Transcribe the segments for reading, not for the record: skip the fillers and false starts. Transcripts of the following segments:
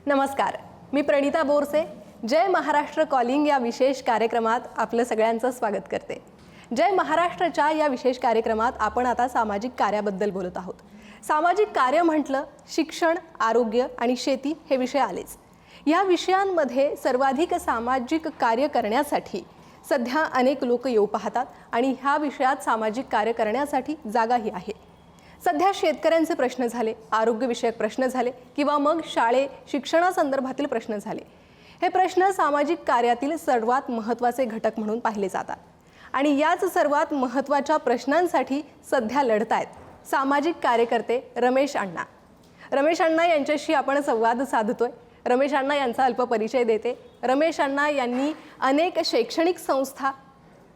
नमस्कार, मी प्रणिता बोरसे. जय महाराष्ट्र कॉलिंग या विशेष कार्यक्रमात आपलं सगळ्यांचं स्वागत करते. जय महाराष्ट्रच्या या विशेष कार्यक्रमात आपण आता सामाजिक कार्याबद्दल बोलत आहोत. सामाजिक कार्य म्हटलं शिक्षण, आरोग्य आणि शेती हे विषय आलेच. या विषयांमध्ये सर्वाधिक सामाजिक कार्य करण्यासाठी सध्या अनेक लोक येऊ पाहतात आणि ह्या विषयात सामाजिक कार्य करण्यासाठी जागाही आहे. सध्या शेतकऱ्यांचे प्रश्न झाले, आरोग्यविषयक प्रश्न झाले किंवा मग शाळे शिक्षणासंदर्भातील प्रश्न झाले, हे प्रश्न सामाजिक कार्यातील सर्वात महत्त्वाचे घटक म्हणून पाहिले जातात. आणि याच सर्वात महत्त्वाच्या प्रश्नांसाठी सध्या लढतायत सामाजिक कार्यकर्ते रमेश अण्णा. रमेश अण्णा यांच्याशी आपण संवाद साधतोय. रमेश अण्णा यांचा अल्प परिचय देते. रमेश अण्णा यांनी अनेक शैक्षणिक संस्था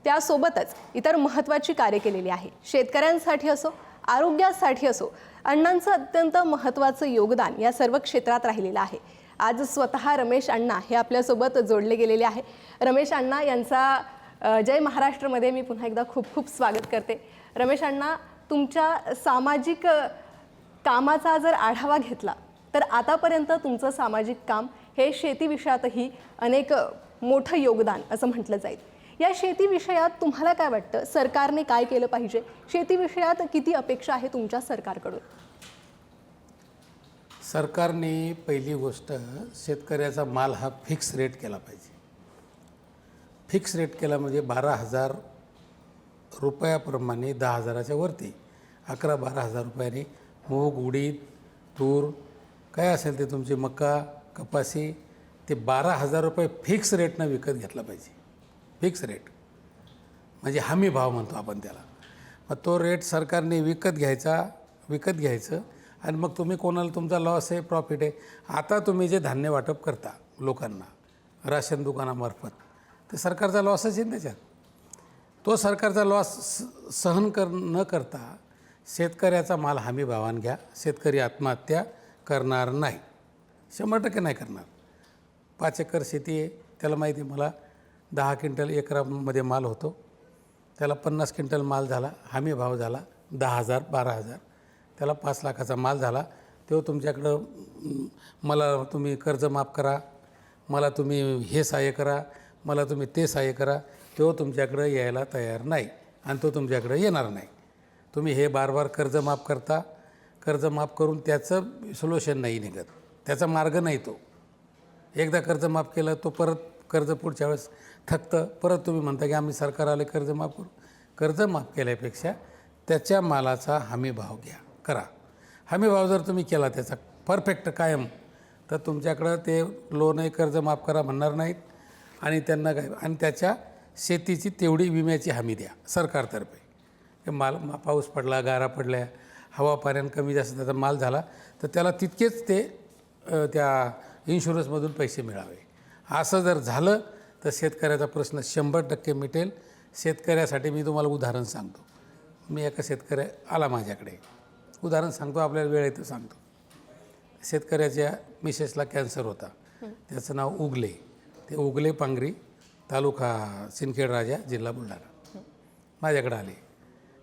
त्यासोबतच इतर महत्त्वाची कार्य केलेली आहे. शेतकऱ्यांसाठी असो, आरोग्यासाठी असो, अण्णांचं अत्यंत महत्त्वाचं योगदान या सर्व क्षेत्रात राहिलेलं आहे. आज स्वतः रमेश अण्णा हे आपल्यासोबत जोडले गेलेले आहे. रमेश अण्णा यांचा जय महाराष्ट्रमध्ये मी पुन्हा एकदा खूप खूप स्वागत करते. रमेश अण्णा, तुमच्या सामाजिक कामाचा जर आढावा घेतला तर आतापर्यंत तुमचं सामाजिक काम हे शेती विषयातही अनेक मोठं योगदान असं म्हटलं जाईल. या शेती विषयात तुम्हाला काय वाटतं, सरकारने काय केलं पाहिजे? शेती विषयात किती अपेक्षा आहे तुमच्या सरकारकडून? सरकारने पहिली गोष्ट शेतकऱ्याचा माल हा फिक्स रेट केला पाहिजे. फिक्स रेट केला म्हणजे 12,000 रुपयाप्रमाणे 10,000च्या वरती 11-12,000 रुपयाने मूग, उडीद, तूर काय असेल ते तुमची मका, कपासी ते 12,000 रुपये फिक्स रेटनं विकत घेतला पाहिजे. फिक्स रेट म्हणजे हमी भाव म्हणतो आपण त्याला. मग तो रेट सरकारने विकत घ्यायचं आणि मग तुम्ही कोणाला तुमचा लॉस आहे, प्रॉफिट आहे. आता तुम्ही जे धान्य वाटप करता लोकांना राशन दुकानामार्फत, ते सरकारचा लॉसच आहे त्याच्यात. तो सरकारचा लॉस सहन न करता शेतकऱ्याचा माल हमी भावाने घ्या. शेतकरी आत्महत्या करणार नाही, 100% नाही करणार. 5 एकर शेती आहे, त्याला माहिती आहे मला 10 क्विंटल एकरामध्ये माल होतो. त्याला 50 क्विंटल माल झाला, हमी भाव झाला 10,000 12,000, त्याला 5 लाखाचा माल झाला. तो तुमच्याकडं मला तुम्ही कर्ज माफ करा, मला तुम्ही हे सहाय्य करा, मला तुम्ही ते सहाय्य करा, तो तुमच्याकडं यायला तयार नाही आणि तो तुमच्याकडं येणार नाही. तुम्ही हे बार कर्ज माफ करता, कर्ज माफ करून त्याचं सोल्युशन नाही निघत, त्याचा मार्ग नाही. तो एकदा कर्ज माफ केलं, तो परत कर्ज पुढच्या वेळेस थकतं. परत तुम्ही म्हणता की आम्ही सरकार आले कर्ज माफ करू. कर्ज माफ केल्यापेक्षा त्याच्या मालाचा हमी भाव करा. हमी भाव जर तुम्ही केला त्याचा परफेक्ट कायम, तर तुमच्याकडं ते लोनही कर्ज माफ करा म्हणणार नाहीत आणि त्यांना काय, आणि त्याच्या शेतीची तेवढी विम्याची हमी द्या सरकारतर्फे. ते माल पाऊस पडला, गारा पडल्या, हवा पाण्यानं कमी जास्त त्याचा माल झाला तर त्याला तितकेच ते त्या इन्शुरन्समधून पैसे मिळावे. असं जर झालं तर शेतकऱ्याचा प्रश्न 100% मिटेल. शेतकऱ्यासाठी मी तुम्हाला उदाहरण सांगतो. मी एका शेतकऱ्या आला माझ्याकडे, उदाहरण सांगतो, आपल्याला वेळ येतं सांगतो. शेतकऱ्याच्या मिसेसला कॅन्सर होता. त्याचं नाव उगले. ते उगले पांगरी, तालुका सिंदखेड राजा, जिल्हा बुलढाणा, माझ्याकडे आले.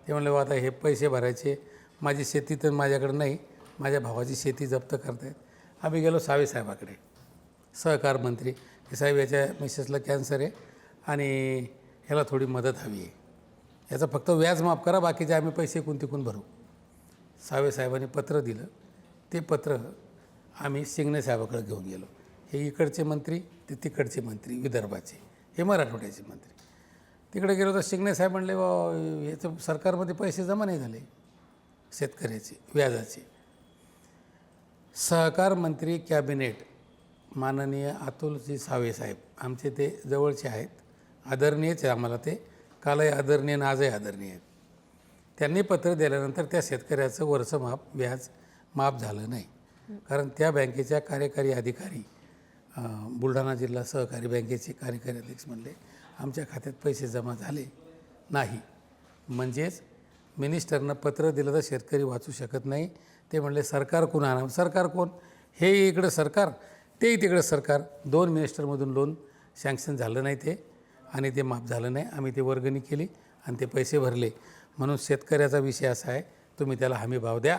ते म्हणले आता हे पैसे भरायचे, माझी शेती तर माझ्याकडे नाही, माझ्या भावाची शेती जप्त करतायत. आम्ही गेलो सावे साहेबाकडे, सहकार मंत्री, की साहेब याच्या मिसेसला कॅन्सर आहे आणि ह्याला थोडी मदत हवी आहे, याचं फक्त व्याज माफ करा, बाकीचे आम्ही पैसे तिकून भरू. सावे साहेबांनी पत्र दिलं. ते पत्र आम्ही शिंगणे साहेबाकडे घेऊन गेलो. हे इकडचे मंत्री, ते तिकडचे मंत्री विदर्भाचे, हे मराठवाड्याचे मंत्री. तिकडे गेलो तर शिंगणे साहेब म्हणले याचं सरकारमध्ये पैसे जमा नाही झाले शेतकऱ्याचे व्याजाचे. सहकार मंत्री कॅबिनेट माननीय अतुलजी सावे साहेब, आमचे ते जवळचे आहेत, आदरणीयच आहे आम्हाला. ते कालही आदरणीय आणि आजही आदरणीय आहेत. त्यांनी पत्र दिल्यानंतर त्या शेतकऱ्याचं वरचं व्याज माफ झालं नाही. कारण त्या बँकेच्या कार्यकारी अधिकारी, बुलढाणा जिल्हा सहकारी बँकेचे कार्यकारी अध्यक्ष म्हणले आमच्या खात्यात पैसे जमा झाले नाही. म्हणजेच मिनिस्टरनं पत्र दिलं तर शेतकरी वाचू शकत नाही. ते म्हणले सरकार कोण आणा, सरकार कोण, हे इकडं सरकार, तेही तिकडं सरकार. 2 मिनिस्टरमधून लोन सँक्शन झालं नाही ते, आणि ते माफ झालं नाही. आम्ही ते वर्गणी केली आणि ते पैसे भरले. म्हणून शेतकऱ्याचा विषय असा आहे, तुम्ही त्याला हमी भाव द्या,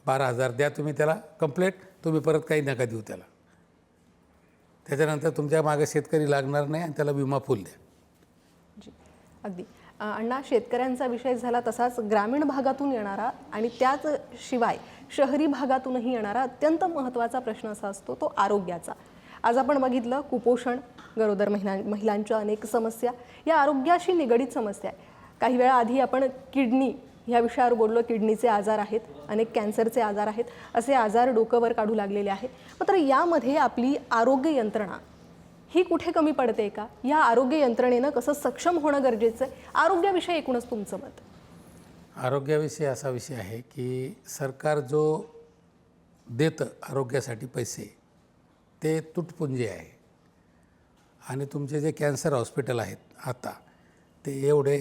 12,000 द्या तुम्ही त्याला कंप्लेट, तुम्ही परत काही नका देऊ त्याला. त्याच्यानंतर तुमच्या मागे शेतकरी लागणार नाही आणि त्याला विमा फुल द्या. जी अगदी अण्णा, शेतकऱ्यांचा विषय झाला, तसाच ग्रामीण भागातून येणारा आणि त्याच शिवाय शहरी भागातूनही येणारा अत्यंत महत्त्वाचा प्रश्न असा असतो तो आरोग्याचा. आज आपण बघितलं कुपोषण, गरोदर महिलांच्या अनेक समस्या, या आरोग्याशी निगडीत समस्या आहे. काही वेळा आधी आपण किडनी ह्या विषयावर बोललो. किडनीचे आजार आहेत, अनेक कॅन्सरचे आजार आहेत, असे आजार डोकंवर काढू लागलेले आहेत. मात्र यामध्ये आपली आरोग्य यंत्रणा ही कुठे कमी पडते का? या आरोग्य यंत्रणेनं कसं सक्षम होणं गरजेचं आहे? आरोग्याविषयी एकूणच तुमचं मत. आरोग्याविषयी असा विषय आहे की सरकार जो देतं आरोग्यासाठी पैसे ते तुटपुंजे आहे. आणि तुमचे जे कॅन्सर हॉस्पिटल आहेत आता ते एवढे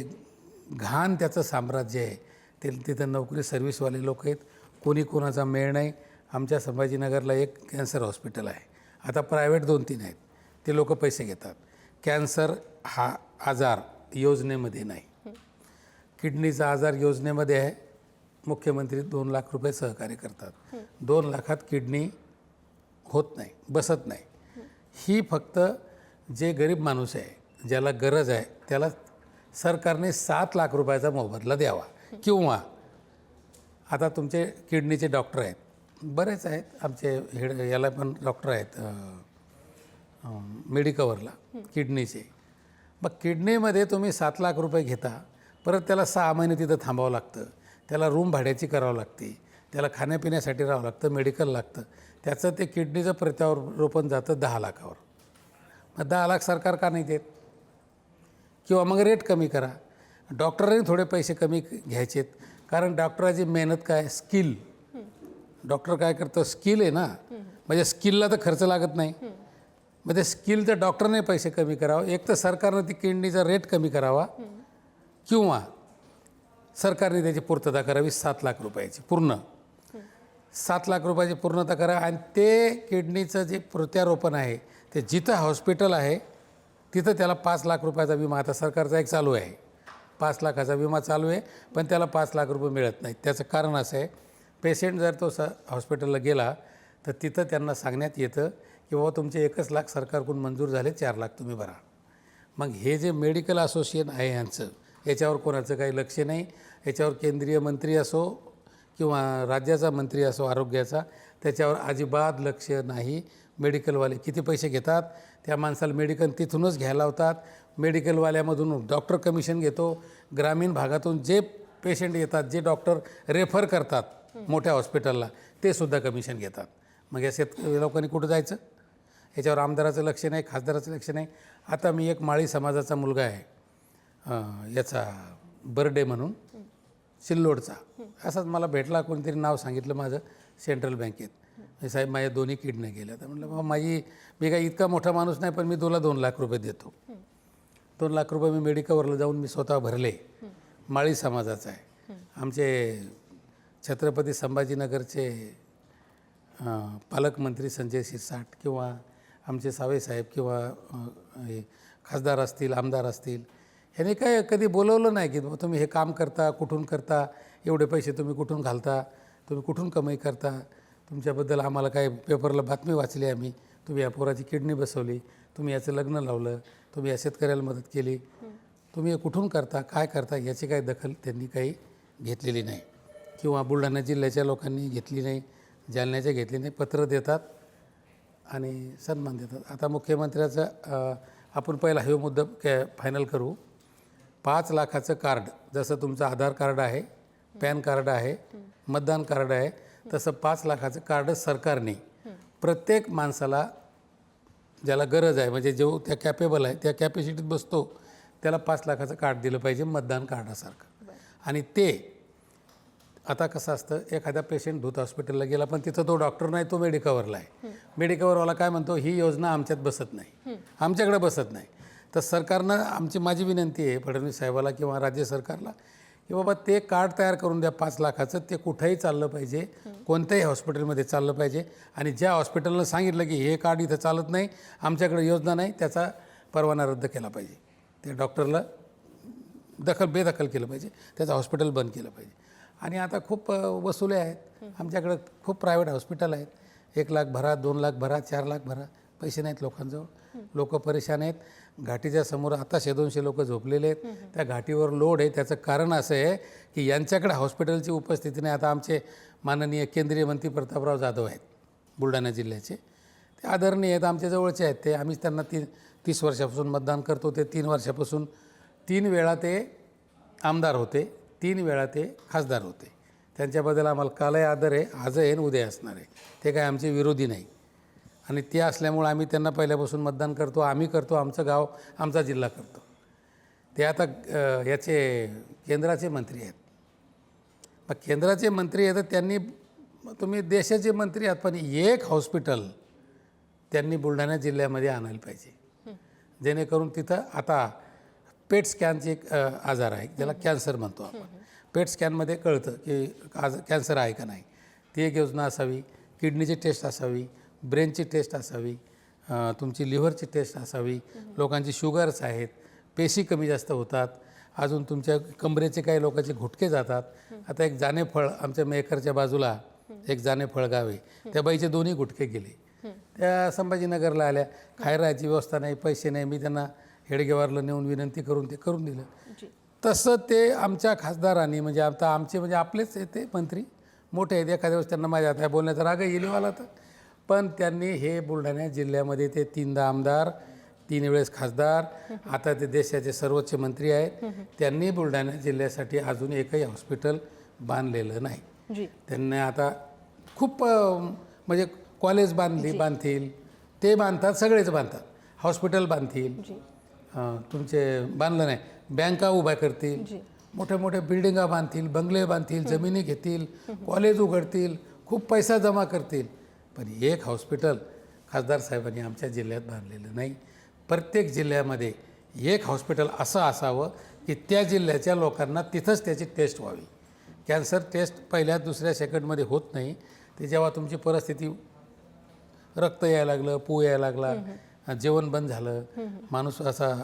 घाण त्याचं साम्राज्य आहे. ते तिथं नोकरी सर्व्हिसवाले लोक आहेत, कोणी कोणाचा मेळ नाही. आमच्या संभाजीनगरला एक कॅन्सर हॉस्पिटल आहे, आता प्रायव्हेट 2-3 आहेत. ते लोक पैसे घेतात. कॅन्सर हा आजार योजनेमध्ये नाही, किडनीचा आजार योजनेमध्ये आहे. मुख्यमंत्री 2 लाख रुपये सहकार्य करतात. 2 लाखात किडनी होत नाही, बसत नाही. ही फक्त जे गरीब माणूस आहे, ज्याला गरज आहे, त्याला सरकारने 7 लाख रुपयाचा मोबदला द्यावा. किंवा आता तुमचे किडनीचे डॉक्टर आहेत, बरेच आहेत. आमचे याला पण डॉक्टर आहेत मेडिकवरला किडनीचे. मग किडनीमध्ये तुम्ही 7 लाख रुपये घेता, परत त्याला 6 महिने तिथं थांबावं लागतं, त्याला रूम भाड्याची करावं लागते, त्याला खाण्यापिण्यासाठी राहावं लागतं, मेडिकल लागतं. त्याचं ते किडनीचं प्रत्यारोपण जातं 10 लाखावर. मग 10 लाख सरकार का नाही देत? किंवा मग रेट कमी करा. डॉक्टरही थोडे पैसे कमी घ्यायचेत, कारण डॉक्टराची मेहनत काय, स्किल. डॉक्टर काय करतं, स्किल आहे ना, म्हणजे स्किलला तर खर्च लागत नाही. मग ते स्किल तर डॉक्टरने पैसे कमी करावं. एक तर सरकारनं ती किडनीचा रेट कमी करावा, किंवा सरकारने त्याची पूर्तता करावी 7 लाख रुपयाची पूर्ण. 7 लाख रुपयाची पूर्णता करा. आणि ते किडनीचं जे प्रत्यारोपण आहे ते जिथं हॉस्पिटल आहे तिथं त्याला 5 लाख रुपयाचा विमा, आता सरकारचा एक चालू आहे, 5 लाखाचा विमा चालू आहे, पण त्याला 5 लाख रुपये मिळत नाहीत. त्याचं कारण असं आहे, पेशंट जर तो हॉस्पिटलला गेला तर तिथं त्यांना सांगण्यात येतं की बाबा तुमचे 1 लाख सरकारकडून मंजूर झाले, 4 लाख तुम्ही भरा. मग हे जे मेडिकल असोसिएशन आहे यांचं, याच्यावर कोणाचं काही लक्ष नाही. याच्यावर केंद्रीय मंत्री असो किंवा राज्याचा मंत्री असो आरोग्याचा, त्याच्यावर अजिबात लक्ष नाही. मेडिकलवाले किती पैसे घेतात, त्या माणसाला मेडिकल तिथूनच घ्यायला लावतात. मेडिकलवाल्यामधून डॉक्टर कमिशन घेतो. ग्रामीण भागातून जे पेशंट येतात, जे डॉक्टर रेफर करतात मोठ्या हॉस्पिटलला, ते सुद्धा कमिशन घेतात. मग या लोकांनी कुठं जायचं? याच्यावर आमदाराचं लक्ष नाही, खासदाराचं लक्ष नाही. आता मी एक माळी समाजाचा मुलगा आहे, याचा बर्डे म्हणून सिल्लोडचा, असंच मला भेटला. कोणतरी नाव सांगितलं माझं, सेंट्रल बँकेत. साहेब माझ्या 2 किडन्या गेल्या. तर म्हटलं बाबा मी काही इतका मोठा माणूस नाही, पण मी तुला 2 लाख रुपये देतो. 2 लाख रुपये मी मेडिकलवरला जाऊन मी स्वतः भरले. माळी समाजाचा आहे. आमचे छत्रपती संभाजीनगरचे पालकमंत्री संजय शिरसाट किंवा आमचे सावेसाहेब किंवा खासदार असतील, आमदार असतील, ह्याने काय कधी बोलवलं नाही की तुम्ही हे काम करता, कुठून करता, एवढे पैसे तुम्ही कुठून घालता, तुम्ही कुठून कमाई करता, तुमच्याबद्दल आम्हाला काय पेपरला बातमी वाचली आम्ही, तुम्ही या पोराची किडनी बसवली, तुम्ही याचं लग्न लावलं, तुम्ही या शेतकऱ्याला मदत केली, तुम्ही हे कुठून करता, काय करता, याची काही दखल त्यांनी काही घेतलेली नाही. किंवा बुलढाणा जिल्ह्याच्या लोकांनी घेतली नाही, जालन्याच्या घेतली नाही. पत्र देतात आणि सन्मान देतात. आता मुख्यमंत्र्याचं आपण पहिला हे मुद्दा फायनल करू. 5 लाखाचं कार्ड, जसं तुमचं आधार कार्ड आहे, पॅन कार्ड आहे, मतदान कार्ड आहे, तसं 5 लाखाचं कार्ड सरकारने प्रत्येक माणसाला ज्याला गरज आहे, म्हणजे जो त्या कॅपेबल आहे, त्या कॅपॅसिटीत बसतो, त्याला 5 लाखाचं कार्ड दिलं पाहिजे मतदान कार्डासारखं. आणि ते आता कसं असतं, एखादा पेशंट भूत हॉस्पिटलला गेला, पण तिथं तो डॉक्टर नाही, तो मेडिकवरला आहे. मेडिकवरवाला काय म्हणतो, ही योजना आमच्यात बसत नाही, आमच्याकडे बसत नाही. तर सरकारनं माझी विनंती आहे फडणवीस साहेबाला किंवा राज्य सरकारला की बाबा ते कार्ड तयार करून द्या 5 लाखाचं. ते कुठंही चाललं पाहिजे, कोणत्याही हॉस्पिटलमध्ये चाललं पाहिजे. आणि ज्या हॉस्पिटलनं सांगितलं की हे कार्ड इथं चालत नाही, आमच्याकडे योजना नाही, त्याचा परवाना रद्द केला पाहिजे. त्या डॉक्टरला बेदखल केलं पाहिजे, त्याचं हॉस्पिटल बंद केलं पाहिजे. आणि आता खूप वसुले आहेत आमच्याकडं, खूप प्रायव्हेट हॉस्पिटल आहेत. 1 लाख भरा, 2 लाख भरा, 4 लाख भरा, पैसे नाहीत लोकांजवळ, लोक परेशान आहेत. घाटीच्या समोर आता 100-200 लोक झोपलेले आहेत. त्या घाटीवर लोड आहे. त्याचं कारण असं आहे की यांच्याकडे हॉस्पिटलची उपस्थिती नाही. आता आमचे माननीय केंद्रीय मंत्री प्रतापराव जाधव आहेत बुलढाणा जिल्ह्याचे, ते आदरणीय आहेत, आमच्या जवळचे आहेत. ते आम्हीच त्यांना 30 वर्षापासून मतदान करतो. ते 3 वर्षापासून 3 वेळा ते आमदार होते, 3 वेळा ते खासदार होते. त्यांच्याबद्दल आम्हाला कालही आदर आहे, आजही आहे, उद्या असणार आहे. ते काय आमचे विरोधी नाही. आणि ते असल्यामुळं आम्ही त्यांना पहिल्यापासून मतदान करतो. आम्ही करतो, आमचं गाव, आमचा जिल्हा करतो. ते आता याचे केंद्राचे मंत्री आहेत. मग केंद्राचे मंत्री आहेत तर त्यांनी, तुम्ही देशाचे मंत्री आहात, पण एक हॉस्पिटल त्यांनी बुलढाणा जिल्ह्यामध्ये आणायला पाहिजे, जेणेकरून तिथं आता पेट स्कॅनचे एक आजार आहे, ज्याला कॅन्सर म्हणतो आपण. पेट स्कॅनमध्ये कळतं की कॅन्सर आहे का नाही. ती एक योजना असावी. किडनीची टेस्ट असावी, ब्रेनची टेस्ट असावी, तुमची लिव्हरची टेस्ट असावी. लोकांची शुगर्स आहेत, पेशी कमी जास्त होतात. अजून तुमच्या कमरेचे काही लोकांचे घुटके जातात. आता एक जानेफळ आमच्या मेकरच्या बाजूला एक जानेफळ गाव आहे, त्या बाईचे 2ही गुटके गेले. त्या संभाजीनगरला आल्या, खायरायची व्यवस्था नाही, पैसे नाही. मी त्यांना हेडगेवारला नेऊन विनंती करून ते करून दिलं. तसं ते आमच्या खासदारांनी, म्हणजे आता आमचे म्हणजे आपलेच ते मंत्री मोठे आहेत, एखाद्या वेळेस त्यांना माझ्या आता बोलण्याचा राग येईल मला तर, पण त्यांनी हे बुलढाणा जिल्ह्यामध्ये ते 3दा आमदार, 3 वेळेस खासदार, आता ते देशाचे सर्वोच्च मंत्री आहेत. त्यांनी बुलढाणा जिल्ह्यासाठी अजून एकही हॉस्पिटल बांधलेलं नाही. त्यांनी आता खूप म्हणजे कॉलेज बांधतील, ते बांधतात, सगळेच बांधतात, हॉस्पिटल बांधतील, तुमचे बांधलं नाही, बँका उभ्या करतील, मोठ्या मोठ्या बिल्डिंगा बांधतील, बंगले बांधतील, जमिनी घेतील, कॉलेज उघडतील, खूप पैसा जमा करतील. पण एक हॉस्पिटल खासदार साहेबांनी आमच्या जिल्ह्यात बांधलेलं नाही. प्रत्येक जिल्ह्यामध्ये एक हॉस्पिटल असं असावं की त्या जिल्ह्याच्या लोकांना तिथंच त्याची टेस्ट व्हावी. कॅन्सर टेस्ट पहिल्या दुसऱ्या सेकंडमध्ये होत नाही. ते जेव्हा तुमची परिस्थिती, रक्त यायला लागलं, पू यायला लागला, जेवण बंद झालं, माणूस असा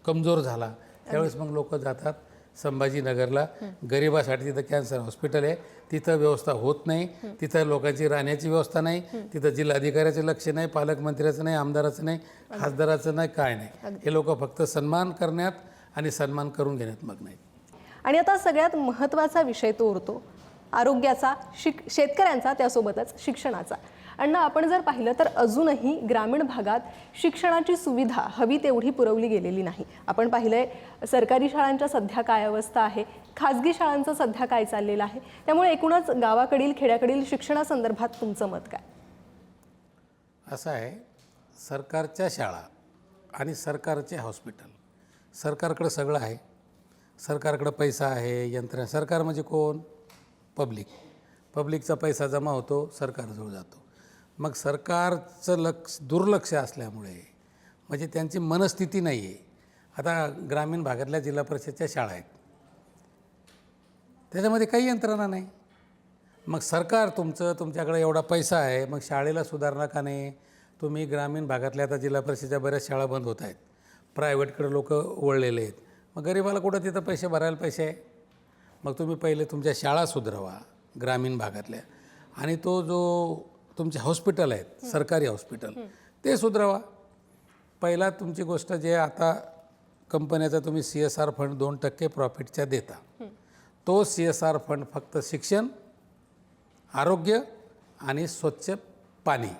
कमजोर झाला, त्यावेळेस मग लोक जातात संभाजीनगरला. गरिबासाठी तिथं कॅन्सर हॉस्पिटल आहे, तिथं व्यवस्था होत नाही, तिथं लोकांची राहण्याची व्यवस्था नाही, तिथं जिल्हाधिकाऱ्याचं लक्ष नाही, पालकमंत्र्याचं नाही, आमदाराचं नाही, खासदाराचं नाही, काय नाही. हे लोक फक्त सन्मान करण्यात आणि सन्मान करून घेण्यात मग्न आहेत. आणि आता सगळ्यात महत्त्वाचा विषय तो उरतो आरोग्याचा, शेतकऱ्यांचा, त्यासोबतच शिक्षणाचा. अण्णा, आपण जर पाहिलं तर अजूनही ग्रामीण भागात शिक्षणाची सुविधा हवी तेवढी पुरवली गेलेली नाही. आपण पाहिलंय सरकारी शाळांच्या सध्या काय अवस्था आहे, खाजगी शाळांचं सध्या काय चाललेलं आहे. त्यामुळे एकूणच गावाकडील, खेड्याकडील शिक्षणासंदर्भात तुमचं मत काय? असं आहे, सरकारच्या शाळा आणि सरकारचे हॉस्पिटल, सरकारकडं सगळं आहे, सरकारकडं पैसा आहे, यंत्रणा. सरकार म्हणजे कोण? पब्लिकचा पैसा जमा होतो, सरकारजवळ जातो. मग सरकारचं दुर्लक्ष असल्यामुळे, म्हणजे त्यांची मनस्थिती नाही आहे. आता ग्रामीण भागातल्या जिल्हा परिषदच्या शाळा आहेत, त्याच्यामध्ये काही यंत्रणा नाही. मग सरकार तुमच्याकडे एवढा पैसा आहे, मग शाळेला सुधारणा का नाही? तुम्ही ग्रामीण भागातल्या आता जिल्हा परिषदेच्या बऱ्याच शाळा बंद होत आहेत, प्रायव्हेटकडे लोक वळलेले आहेत. मग गरिबाला कुठं तिथं पैसे भरायला पैसे आहे? मग तुम्ही पहिले तुमच्या शाळा सुधारवा ग्रामीण भागातल्या, आणि तो जो तुमचे हॉस्पिटल आहेत, सरकारी हॉस्पिटल, ते सुधारवा. पहिला तुमची गोष्ट, जे आता कंपन्याचा तुम्ही CSR फंड 2% प्रॉफिटच्या देता, तो CSR फंड फक्त शिक्षण, आरोग्य आणि स्वच्छ पाणी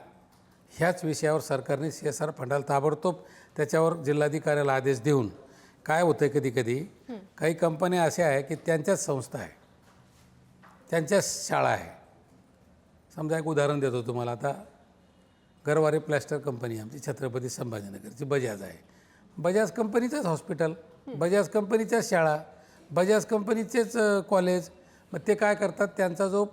ह्याच विषयावर सरकारने CSR फंडाला ताबडतोब त्याच्यावर जिल्हाधिकाऱ्याला आदेश देऊन, काय होतं आहे कधी कधी काही कंपन्या अशा आहे की त्यांच्याच संस्था आहे, त्यांच्याच शाळा आहे. समजा एक उदाहरण देतो तुम्हाला. आता गरवारे प्लॅस्टर कंपनी आमची छत्रपती संभाजीनगरची बजाज आहे, बजाज कंपनीचंच हॉस्पिटल, बजाज कंपनीच्याच शाळा, बजाज कंपनीचेच कॉलेज. मग ते काय करतात, त्यांचा जो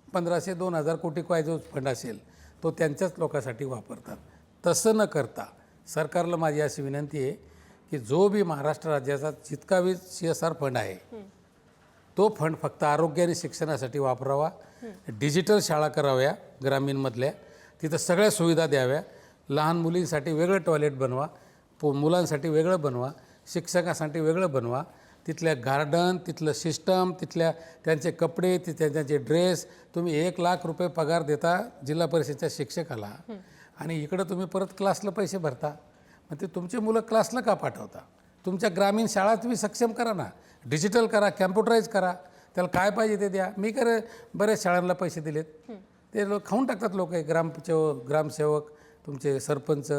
1500-2000 कोटी काय जो फंड असेल तो त्यांच्याच लोकांसाठी वापरतात. तसं न करता सरकारला माझी अशी विनंती आहे की जो बी महाराष्ट्र राज्याचा जितका बी CSR फंड आहे, तो फंड फक्त आरोग्य आणि शिक्षणासाठी वापरावा. डिजिटल शाळा कराव्या ग्रामीणमधल्या, तिथं सगळ्या सुविधा द्याव्या. लहान मुलींसाठी वेगळं टॉयलेट बनवा, मुलांसाठी वेगळं बनवा, शिक्षकासाठी वेगळं बनवा. तिथल्या गार्डन, तिथलं सिस्टम, तिथल्या त्यांचे कपडे, त्यांचे ड्रेस. तुम्ही 1 लाख रुपये पगार देता जिल्हा परिषदेच्या शिक्षकाला, आणि इकडं तुम्ही परत क्लासला पैसे भरता. मग ते तुमचे मुलं क्लासला का पाठवता? तुमच्या ग्रामीण शाळा तुम्ही सक्षम करा ना, डिजिटल करा, कॅम्प्युटराईज करा. त्याला काय पाहिजे ते द्या. मी बऱ्याच शाळांना पैसे दिलेत, ते लोक खाऊन टाकतात. लोक ग्रामसेवक, तुमचे सरपंच,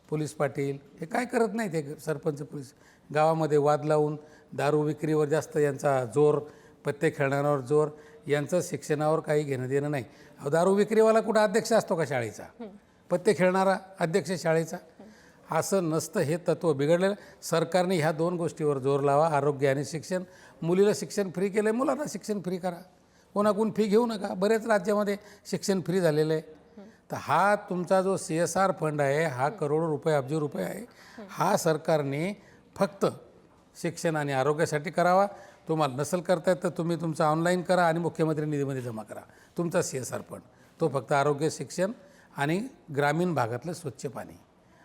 पोलीस पाटील हे काय करत नाही. ते सरपंच पोलीस गावामध्ये वाद लावून दारू विक्रीवर जास्त यांचा जोर, पत्ते खेळण्यावर जोर, यांचं शिक्षणावर काही घेणं देणं नाही. अहो, दारू विक्रीवाला कुठं अध्यक्ष असतो का शाळेचा? पत्ते खेळणारा अध्यक्ष शाळेचा? असं नसतं. हे तत्त्व बिघडलेलं. सरकारने ह्या 2 गोष्टीवर जोर लावा, आरोग्य आणि शिक्षण. मुलीला शिक्षण फ्री केलं आहे, मुलांना शिक्षण फ्री करा. कोणाकडून फी घेऊ नका. बरेच राज्यामध्ये शिक्षण फ्री झालेलं आहे. तर हा तुमचा जो CSR फंड आहे, हा करोडो रुपये, अब्ज रुपये आहे. हा सरकारने फक्त शिक्षण आणि आरोग्यासाठी करावा. तुम्हाला नसेल करता येत तर तुम्ही तुमचं ऑनलाईन करा आणि मुख्यमंत्री निधीमध्ये जमा करा तुमचा CSR फंड. तो फक्त आरोग्य, शिक्षण आणि ग्रामीण भागातलं स्वच्छ पाणी,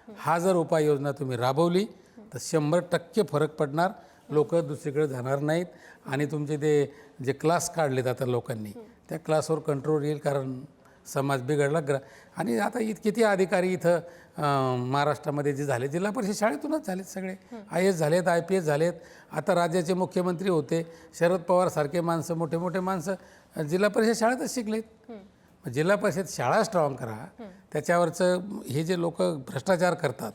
हा जर उपाययोजना तुम्ही राबवली तर 100% फरक पडणार. लोक दुसरीकडे जाणार नाहीत आणि तुमचे ते जे क्लास काढलेत आता लोकांनी, त्या क्लासवर कंट्रोल येईल. कारण समाज बिघडला. आणि आता किती अधिकारी इथं महाराष्ट्रामध्ये जे झाले, जिल्हा परिषद शाळेतूनच झालेत सगळे. IAS झालेत, IPS झालेत. आता राज्याचे मुख्यमंत्री होते शरद पवारसारखे माणसं, मोठे मोठे माणसं जिल्हा परिषद शाळेतच शिकलेत. जिल्हा परिषद शाळा स्ट्रॉंग करा. त्याच्यावरचं हे जे लोक भ्रष्टाचार करतात,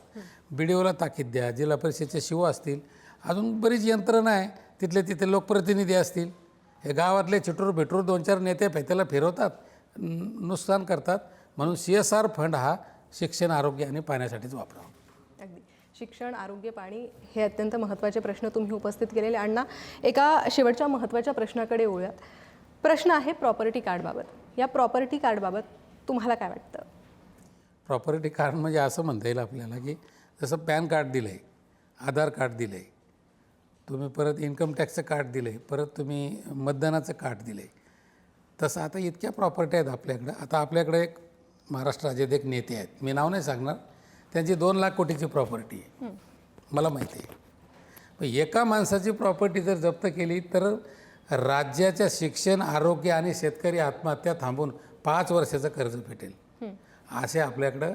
BDOला ताकीद द्या. जिल्हा परिषदेचे शिव असतील, अजून बरीच यंत्रणा आहे, तिथले लोकप्रतिनिधी असतील. हे गावातले चिटूर भेटूर 2-4 नेते त्याला फिरवतात, नुकसान करतात. म्हणून CSR फंड हा शिक्षण, आरोग्य आणि पाण्यासाठीच वापरावा. अगदी. शिक्षण, आरोग्य, पाणी हे अत्यंत महत्त्वाचे प्रश्न तुम्ही उपस्थित केलेले. अण्णा, एका शेवटच्या महत्त्वाच्या प्रश्नाकडे वळूयात. प्रश्न आहे प्रॉपर्टी कार्डबाबत. या प्रॉपर्टी कार्डबाबत तुम्हाला काय वाटतं? प्रॉपर्टी कार्ड म्हणजे असं म्हणता येईल आपल्याला की जसं पॅन कार्ड दिलं आहे, आधार कार्ड दिलं आहे, तुम्ही परत इन्कम टॅक्सचं कार्ड दिलं आहे, परत तुम्ही मतदानाचं कार्ड दिलं आहे, तसं आता इतक्या प्रॉपर्टी आहेत आपल्याकडं. आता आपल्याकडे एक महाराष्ट्र राज्यात एक नेते आहेत, मी नाव नाही सांगणार, त्यांची 2 लाख कोटीची प्रॉपर्टी आहे, मला माहिती आहे. पण एका माणसाची प्रॉपर्टी जर जप्त केली तर राज्याच्या शिक्षण, आरोग्य आणि शेतकरी आत्महत्या थांबून 5 वर्षाचं कर्ज भेटेल. असे आपल्याकडं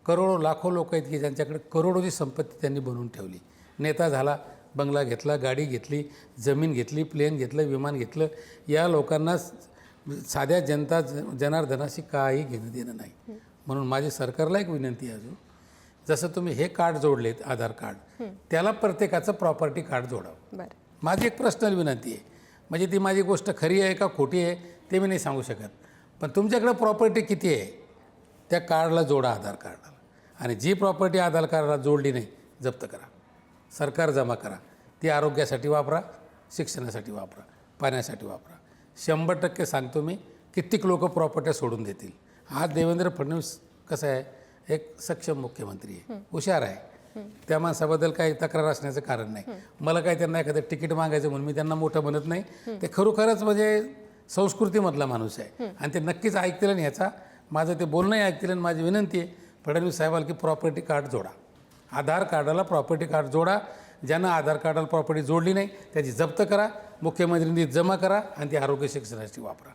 करोडो, लाखो लोक आहेत की ज्यांच्याकडे करोडोची संपत्ती त्यांनी बनवून ठेवली. नेता झाला, बंगला घेतला, गाडी घेतली, जमीन घेतली, प्लेन घेतलं, विमान घेतलं. या लोकांना साध्या जनार्दनाशी काही घेणं देणं नाही. म्हणून माझी सरकारला एक विनंती आहे अजून, जसं तुम्ही हे कार्ड जोडलेत, आधार कार्ड, त्याला प्रत्येकाचं प्रॉपर्टी कार्ड जोडावं. बरं. माझी एक पर्सनल विनंती आहे. म्हणजे ती माझी गोष्ट खरी आहे का खोटी आहे ते मी नाही सांगू शकत, पण तुमच्याकडे प्रॉपर्टी किती आहे त्या कार्डला जोडा, आधार कार्डाला. आणि जी प्रॉपर्टी आधार कार्डाला जोडली नाही, जप्त करा, सरकार जमा करा. ती आरोग्यासाठी वापरा, शिक्षणासाठी वापरा, पाण्यासाठी वापरा. 100% सांगतो मी, कित्येक लोक प्रॉपर्ट्या सोडून देतील. आज देवेंद्र फडणवीस कसं आहे, एक सक्षम मुख्यमंत्री आहे, हुशार आहे. त्या माणसाबद्दल काही तक्रार असण्याचं कारण नाही. मला काही त्यांना एखादं तिकीट मागायचं म्हणून मी त्यांना मोठं म्हणत नाही. ते खरोखरच म्हणजे संस्कृतीमधला माणूस आहे आणि ते नक्कीच ऐकतील. आणि ह्याचा माझं ते बोलणंही ऐकतील. आणि माझी विनंती आहे फडणवीस साहेबाला की प्रॉपर्टी कार्ड जोडा, आधार कार्डाला प्रॉपर्टी कार्ड जोडा. ज्यांना आधार कार्डाला प्रॉपर्टी जोडली नाही त्याची जप्त करा, मुख्यमंत्री निधीत जमा करा आणि ती आरोग्य शिक्षणासाठी वापरा.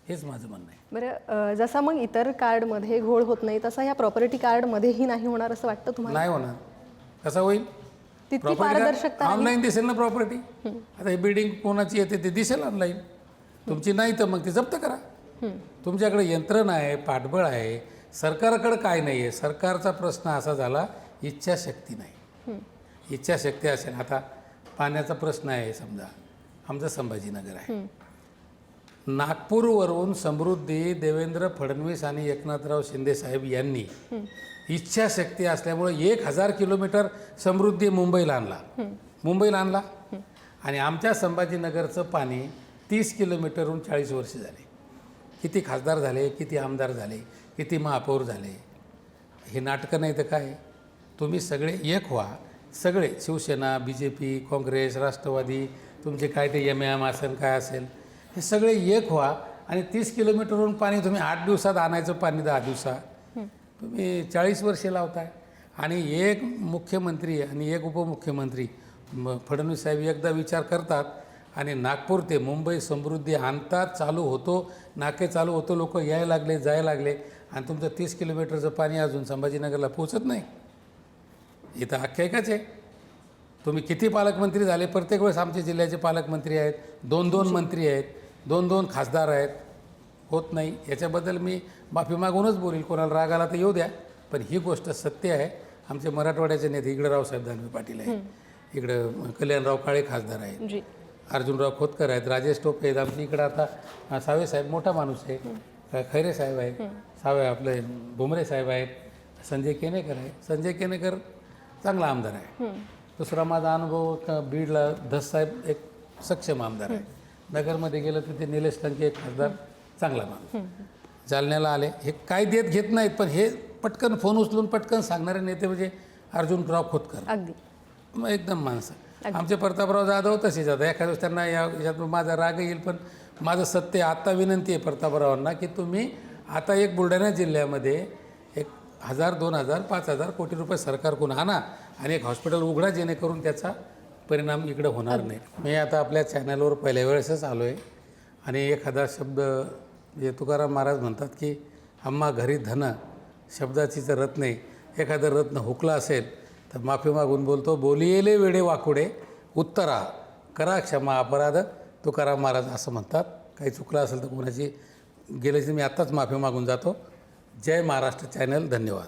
हेच माझं म्हणणं आहे. बरं, जसा मग इतर कार्डमध्ये घोळ होत नाही तसा या प्रॉपर्टी कार्डमध्येही नाही होणार असं वाटतं तुम्हाला? नाही होणार. कसं होईल? तितकी पारदर्शकता ऑनलाईन दिसेल ना प्रॉपर्टी. आता ही बिल्डिंग कोणाची येते ते दिसेल ऑनलाईन. तुमची नाही तर मग ती जप्त करा. तुमच्याकडे यंत्रणा आहे, पाठबळ आहे. सरकारकडे काय नाही आहे. सरकारचा प्रश्न असा झाला, इच्छाशक्ती नाही. इच्छाशक्ती असेल. आता पाण्याचा प्रश्न आहे, समजा आमचं संभाजीनगर आहे, नागपूरवरून समृद्धी देवेंद्र फडणवीस आणि एकनाथराव शिंदे साहेब यांनी इच्छाशक्ती असल्यामुळे 1000 किलोमीटर समृद्धी मुंबईला आणला. आणि आमच्या संभाजीनगरचं पाणी 30 किलोमीटरहून 40 वर्ष झाले. किती खासदार झाले, किती आमदार झाले, किती महापौर झाले. हे नाटकं नाही तर काय. तुम्ही सगळे एक व्हा, सगळे शिवसेना, BJP, काँग्रेस, राष्ट्रवादी, तुमचे काय ते MIM असेल काय असेल, हे सगळे एक व्हा आणि 30 किलोमीटरवरून पाणी तुम्ही 8 दिवसात आणायचं पाणी 10 दिवसात तुम्ही 40 वर्षे लावताय. आणि एक मुख्यमंत्री आणि एक उपमुख्यमंत्री फडणवीस साहेब एकदा विचार करतात आणि नागपूर ते मुंबई समृद्धी आणतात, चालू होतो, नाके चालू होतो, लोक यायला लागले, जायला लागले. आणि तुमचं 30 किलोमीटरचं पाणी अजून संभाजीनगरला पोचत नाही. इथं आख्यायिकाच आहे. तुम्ही किती पालकमंत्री झाले, प्रत्येक वेळेस आमच्या जिल्ह्याचे पालकमंत्री आहेत, 2-2 मंत्री आहेत, 2-2 खासदार आहेत, होत नाही. याच्याबद्दल मी माफी मागूनच बोलील. कोणाला राग आला तर येऊ द्या, पण ही गोष्ट सत्य आहे. आमचे मराठवाड्याचे नेते इकडं रावसाहेब दानवे पाटील आहेत, इकडं कल्याणराव काळे खासदार आहेत, जी अर्जुनराव खोतकर आहेत, राजेश टोपे आहेत. आमच्या इकडं आता सावे साहेब मोठा माणूस आहे, खैरे साहेब आहेत, सावे आपले भुमरे साहेब आहेत, संजय केनेकर आहे. संजय केनेकर चांगला आमदार आहे. दुसरा माझा अनुभव बीडला धस साहेब एक सक्षम आमदार आहे. नगरमध्ये गेलं तर ते निलेश लंके एक खासदार चांगला माणूस. जालन्याला आले, हे काय देत घेत नाहीत, पण हे पटकन फोन उचलून पटकन सांगणारे नेते म्हणजे अर्जुनराव खोतकर, अगदी मग एकदम माणसं. आमचे प्रतापराव जाधव तसेच आता एखाद्या दिवस त्यांना याच्यात माझा राग येईल, पण माझं सत्य आत्ता विनंती आहे प्रतापरावांना की तुम्ही आता एक बुलढाणा जिल्ह्यामध्ये 1,000, 2,000, 5,000 कोटी रुपये सरकारकडून आणा आणि एक हॉस्पिटल उघडा, जेणेकरून त्याचा परिणाम इकडं होणार नाही. मी आता आपल्या चॅनलवर पहिल्या वेळेसच आलो आहे आणि एखादा शब्द जे तुकाराम महाराज म्हणतात की आम्हा घरी धन शब्दाची जर रत्न आहे, एखादं रत्न हुकलं असेल तर माफी मागून बोलतो. बोलियेले वेडे वाकुडे उत्तरा करा क्षमा अपराध, तुकाराम महाराज असं म्हणतात. काही चुकलं असेल तर कोणाची गेल्याची मी आत्ताच माफी मागून जातो. जय महाराष्ट्र चॅनल, धन्यवाद.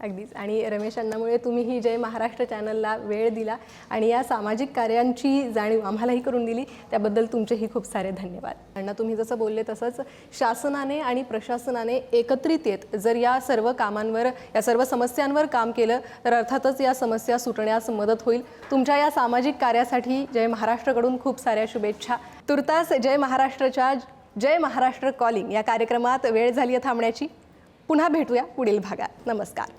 अगदीच. आणि रमेश अण्णामुळे तुम्ही ही जय महाराष्ट्र चॅनलला वेळ दिला आणि या सामाजिक कार्यांची जाणीव आम्हालाही करून दिली, त्याबद्दल तुमचेही खूप सारे धन्यवाद. अण्णा, तुम्ही जसं बोलले तसंच शासनाने आणि प्रशासनाने एकत्रित येत जर या सर्व कामांवर, या सर्व समस्यांवर काम केलं तर अर्थातच या समस्या सुटण्यास मदत होईल. तुमच्या या सामाजिक कार्यासाठी जय महाराष्ट्रकडून खूप साऱ्या शुभेच्छा. तुर्तास जय महाराष्ट्रच्या जय महाराष्ट्र कॉलिंग या कार्यक्रमात वेळ झाली आहे थांबण्याची. पुन्हा भेटूया पुढील भागात. नमस्कार.